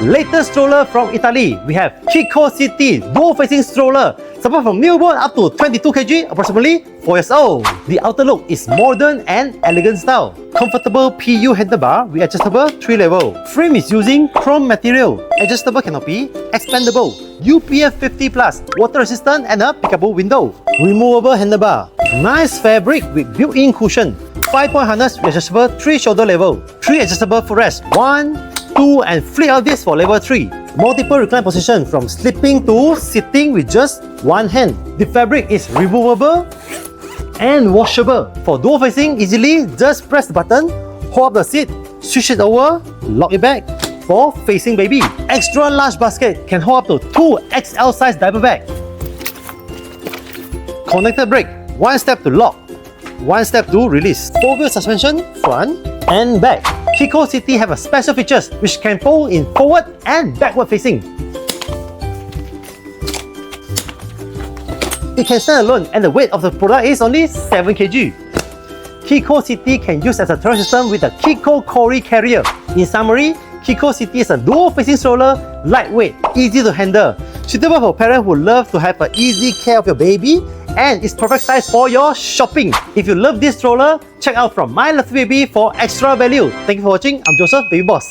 latest stroller from Italy. We have Chicco Seety dual-facing stroller, support from newborn up to 22 kg, approximately 4 years old. The outer look is modern and elegant style. Comfortable PU handlebar with adjustable 3-level. Frame is using chrome material. Adjustable canopy, expandable, UPF 50+, water resistant and a pickable window. Removable handlebar. Nice fabric with built-in cushion. 5-point harness with adjustable 3 shoulder level. 3 adjustable footrest. 1, 2 and flip out this for level 3. Multiple recline position from sleeping to sitting with just one hand. The fabric is removable and washable. For dual facing, easily just press the button, hold up the seat, switch it over, lock it back. For facing baby, extra large basket can hold up to 2 XL size diaper bag. Connected brake, 1 step to lock, 1 step to release. 4-wheel suspension, front and back. Chicco Seety have a special features which can fold in forward and backward facing. It can stand alone and the weight of the product is only 7 kg. Chicco Seety can use as a terrain system with the Chicco Kory Carrier. In summary, Chicco Seety is a dual-facing stroller, lightweight, easy to handle, suitable for parents who love to have an easy care of your baby, and is perfect size for your shopping. If you love this stroller, check out from My Lovely Baby for extra value. Thank you for watching. I'm Joseph, Baby Boss.